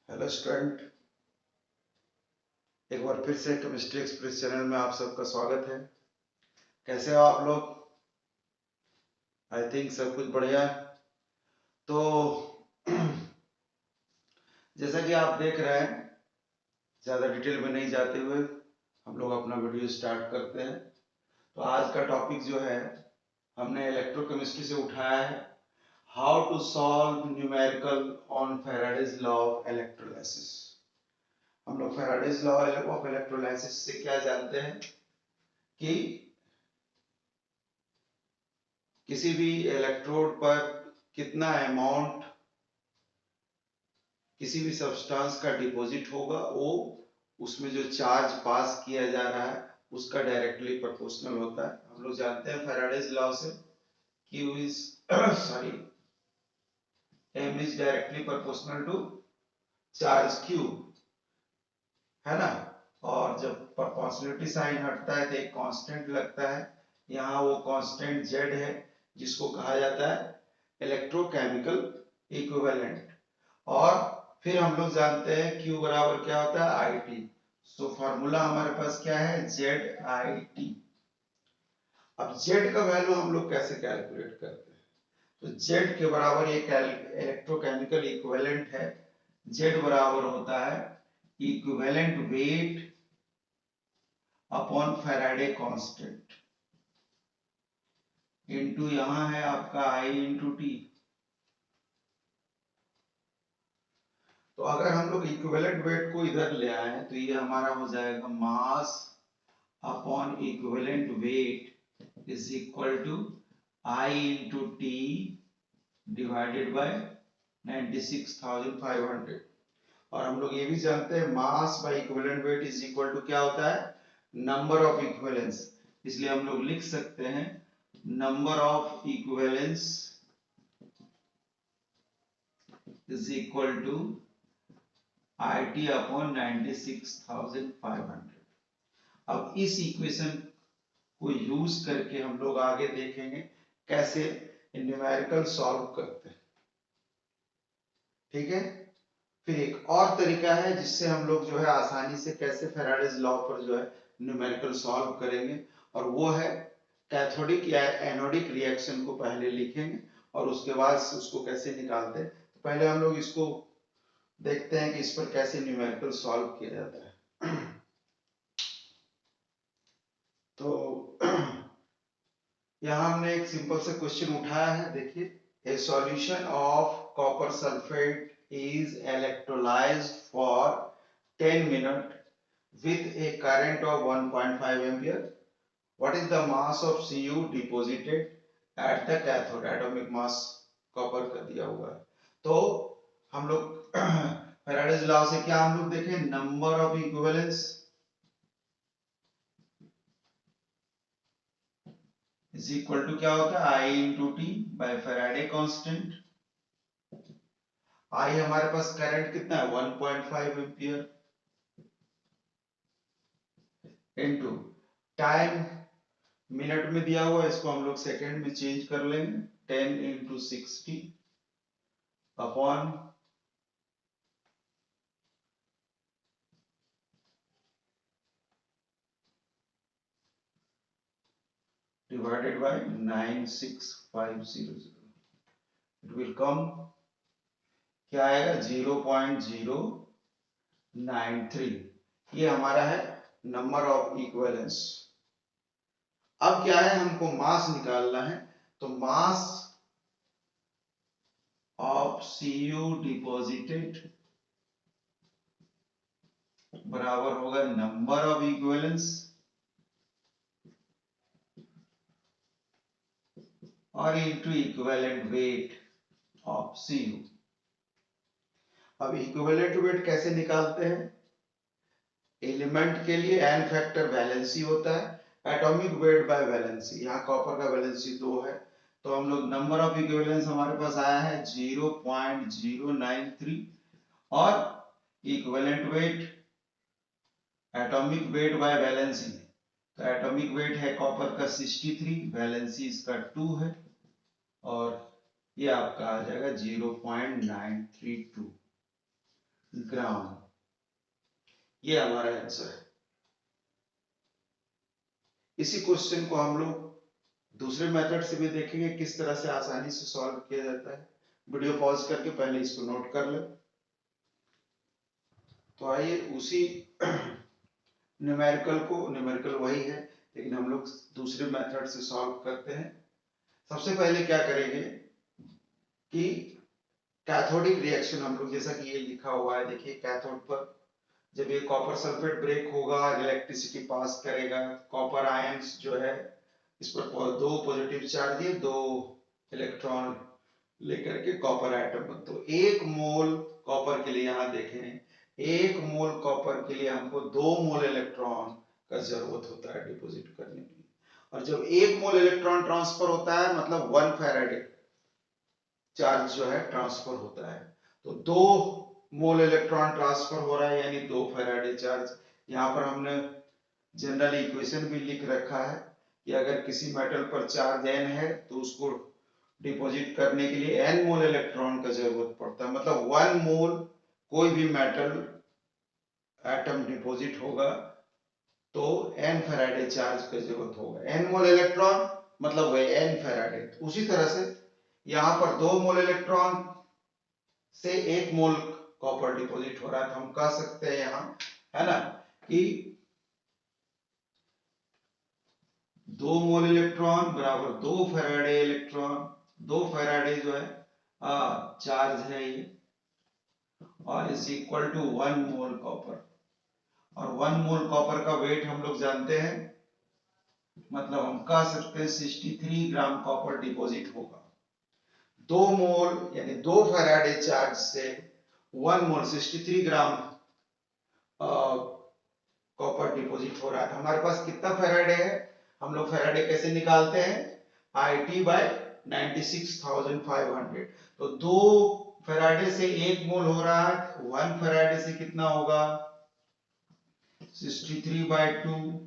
Hello student, एक बार फिर से केमिस्ट्री एक्सप्रेस चैनल में आप सबका स्वागत है। कैसे हो आप लोग? आई थिंक सब कुछ बढ़िया है। तो जैसा कि आप देख रहे हैं, ज़्यादा डिटेल में नहीं जाते हुए हम लोग अपना वीडियो स्टार्ट करते हैं। तो आज का टॉपिक जो है हमने इलेक्ट्रोकेमिस्ट्री से उठाया है, how to solve numerical on Faraday's law of electrolysis. हम लोग फैराडेज लॉ ऑफ इलेक्ट्रोलाइसिस से क्या जानते हैं कि किसी भी इलेक्ट्रोड पर कितना अमाउंट किसी भी सब्सटेंस का डिपॉजिट होगा, वो उसमें जो चार्ज पास किया जा रहा है उसका डायरेक्टली प्रोपोर्शनल होता है। हम लोग जानते हैं फैराडेज लॉ से, Q is sorry M is directly proportional to charge Q, है ना। और जब प्रोपोर्शनलिटी साइन हटता है तो एक कांस्टेंट लगता है। यहाँ वो कांस्टेंट Z है, जिसको कहा जाता है इलेक्ट्रोकेमिकल इक्विवेलेंट। और फिर हम लोग जानते हैं Q बराबर क्या होता है, आई टी। सो फॉर्मूला हमारे पास क्या है, जेड आई टी। अब Z का वैल्यू हम लोग कैसे कैलकुलेट करते हैं? तो Z के बराबर एक इलेक्ट्रोकेमिकल इक्विवेलेंट है। Z बराबर होता है equivalent weight upon Faraday constant into यहां है आपका I इंटू टी। तो अगर हम लोग इक्विवेलेंट वेट को इधर ले आए तो ये हमारा हो जाएगा mass upon equivalent weight is equal to I into T divided by 96,500। और हम लोग ये भी जानते हैं mass by equivalent weight is equal to क्या होता है, नंबर ऑफ इक्विवेलेंस। इसलिए हम लोग लिख सकते हैं number of equivalents is equal to IT upon 96,500। अब इस इक्वेशन को यूज करके हम लोग आगे देखेंगे कैसे न्यूमेरिकल सॉल्व करते हैं। ठीक है। फिर एक और तरीका है जिससे हम लोग जो है आसानी से कैसे फैराडेज लॉ पर जो है न्यूमेरिकल सॉल्व करेंगे, और वो है कैथोडिक या एनोडिक रिएक्शन को पहले लिखेंगे और उसके बाद उसको कैसे निकालते हैं। तो पहले हम लोग इसको देखते हैं कि इस पर कैसे न्यूमेरिकल सॉल्व किया जाता है। तो यहाँ हमने एक सिंपल से क्वेश्चन उठाया है, देखिए। ए solution of copper sulphate is electrolysed for 10 minute with a current of 1.5 ampere. What is the mass of Cu deposited at the cathode? Atomic mass copper का दिया हुआ है। तो हम लोग फैराडेज लॉ से क्या हम लोग देखें, number of equivalents is equal to क्या होता है, I into T by Faraday constant. I हमारे पास करंट कितना है, 1.5 एम्पियर इनटू टाइम मिनट में दिया हुआ है, इसको हम लोग सेकंड में चेंज कर लेंगे, 10 into 60 upon divided by 96500। It will come क्या आएगा, 0.093। ये हमारा है नंबर ऑफ इक्विवेलेंस। अब क्या है, हमको मास निकालना है। तो मास ऑफ Cu डिपॉजिटेड बराबर होगा नंबर ऑफ इक्विवेलेंस और into equivalent weight of Cu। अब इक्विवेलेंट वेट कैसे निकालते हैं, एलिमेंट के लिए n फैक्टर वैलेंसी होता है, एटॉमिक वेट बाय वैलेंसी। यहाँ कॉपर का वैलेंसी 2 है, तो हम लोग नंबर ऑफ इक्विवेलेंस हमारे पास आया है 0.093 और equivalent weight atomic weight by valency. तो एटॉमिक वेट है कॉपर का 63, वैलेंसी इसका 2 है और ये आपका आ जाएगा 0.932। ग्राम। ये हमारा आंसर है। इसी क्वेश्चन को हम लोग दूसरे मेथड से भी देखेंगे किस तरह से आसानी से सॉल्व किया जाता है। वीडियो पॉज करके पहले इसको नोट कर ले। तो आइए उसी न्यूमेरिकल वही है लेकिन हम लोग दूसरे मेथड से सॉल्व करते हैं। सबसे पहले क्या करेंगे कि कैथोडिक रिएक्शन हम लोग, जैसा कि ये लिखा हुआ है देखिए, कैथोड पर जब ये कॉपर सल्फेट ब्रेक होगा, इलेक्ट्रिसिटी पास करेगा, कॉपर आयंस जो है इस पर दो पॉजिटिव चार्ज दिए, दो इलेक्ट्रॉन लेकर के कॉपर एटम बनता है। तो 1 मोल कॉपर के लिए यहाँ देखें, 1 मोल कॉपर के लिए हमको 2 मोल इलेक्ट्रॉन का जरूरत होता है डिपॉजिट करने के लिए। और जब 1 मोल इलेक्ट्रॉन ट्रांसफर होता है मतलब 1 फैराडे चार्ज जो है ट्रांसफर होता है। तो 2 मोल इलेक्ट्रॉन ट्रांसफर हो रहा है यानी 2 फैराडे चार्ज। यहाँ पर हमने जनरल इक्वेशन भी लिख रखा है कि अगर किसी मेटल पर चार्ज n है तो उसको डिपॉजिट करने के लिए n मोल इलेक्ट्रॉन का जरूरत पड़ता है। मतलब 1 मोल कोई भी मेटल एटम डिपॉजिट होगा तो n फैराडे चार्ज का जरूरत होगा। n मोल इलेक्ट्रॉन मतलब वही n फैराडे। उसी तरह से यहाँ पर 2 मोल इलेक्ट्रॉन से 1 मोल कॉपर डिपॉजिट हो रहा है। तो हम कह सकते हैं यहाँ, है ना, कि 2 मोल इलेक्ट्रॉन बराबर 2 फैराडे इलेक्ट्रॉन। 2 फैराडे जो है चार्ज है ये, और is equal to 1 mole copper. और 1 मोल कॉपर का वेट हम लोग जानते हैं, मतलब हम कह सकते हैं 63 ग्राम कॉपर डिपॉजिट होगा। 2 मोल यानी 2 फैराडे चार्ज से 1 मोल 63 ग्राम कॉपर डिपॉजिट हो रहा है। हमारे पास कितना फैराडे है, हम लोग फैराडे कैसे निकालते हैं, IT बाय 96,500। तो 2 फैराडे से 1 मोल हो रहा है, 1 फैराडे से कितना होगा 63/2,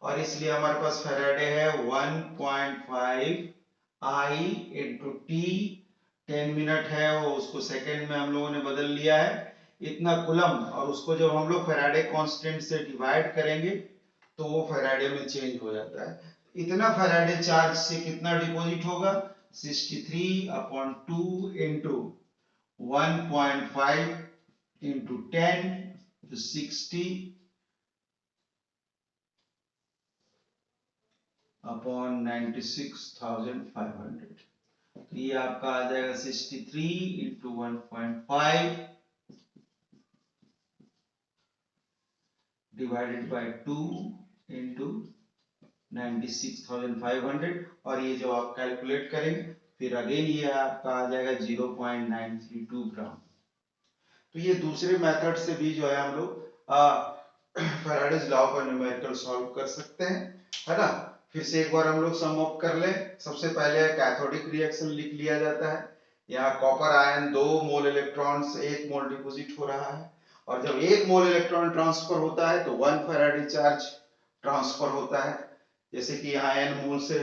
और इसलिए हमारे पास फैराडे है 1.5 I इंटू टी। 10 मिनट है वो, उसको सेकेंड में हम लोगों ने बदल लिया है, इतना कुलम। और उसको जब हम लोग फैराडे कांस्टेंट से डिवाइड करेंगे तो वो फैराडे में चेंज हो जाता है। इतना फैराडे चार्ज से कितना डिपॉजिट होगा 63/2 इंटू 1.5 इंटू 10 तो 60 अपॉन 96,500। तो ये आपका आ जाएगा 63 इंटू 1.5 डिवाइडेड बाय 2 इंटू 96,500। और ये जो आप कैलकुलेट करेंगे फिर अगेन ये आपका आ जाएगा 0.932 ग्राम। तो ये दूसरे मेथड से भी जो है हम लोग फैराडेज लॉ का न्यूमेरिकल सॉल्व कर सकते हैं, है ना। फिर से एक बार हम लोग सम अप कर ले। सबसे पहले कैथोडिक रिएक्शन लिख लिया जाता है। यहाँ कॉपर आयन 2 मोल इलेक्ट्रॉन से 1 मोल डिपॉजिट हो रहा है, और जब 1 मोल इलेक्ट्रॉन ट्रांसफर होता है तो 1 फैराडे चार्ज ट्रांसफर होता है। जैसे कि यहाँ n मोल से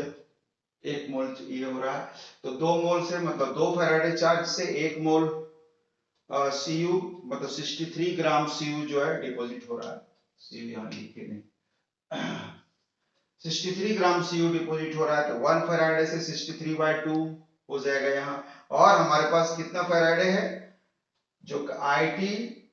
1 मोल ये हो रहा है, तो 2 मोल से मतलब 2 फैराडे चार्ज से 1 मोल Cu मतलब 63 ग्राम Cu जो है डिपॉजिट हो रहा है। Cu यहाँ लिखे नहीं 63 ग्राम Cu डिपॉजिट हो रहा है, तो 1 फैराडे से 63/2 हो जाएगा यहाँ। और हमारे पास कितना फैराडे है, जो IT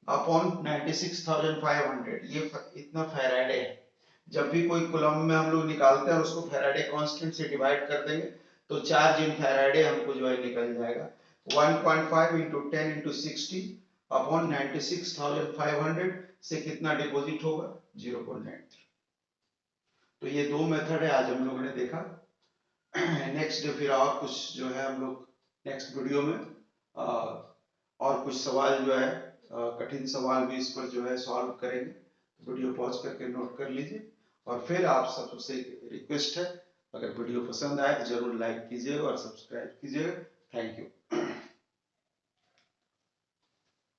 अपॉन 96,500, ये इतना फैराडे है। जब भी कोई कूलम में हम लोग निकालते हैं और उसको फैराडे कांस्टेंट से डिवाइड कर देंगे तो चार्ज इन फैराडे हमको जो है निकल जाएगा। 1.5 इंटू 10 इंटू 60 अपॉन 96,500 से कितना डिपॉजिट होगा 0.93। तो ये दो मेथड है आज हम लोगों ने देखा। नेक्स्ट फिर और कुछ जो है हम लोग नेक्स्ट वीडियो में और कुछ सवाल जो है कठिन सवाल भी इस पर जो है सॉल्व करेंगे। वीडियो पॉज करके नोट कर लीजिए। और फिर आप सबसे रिक्वेस्ट है, अगर वीडियो पसंद आए तो जरूर लाइक कीजिएगा और सब्सक्राइब कीजिएगा। Thank you.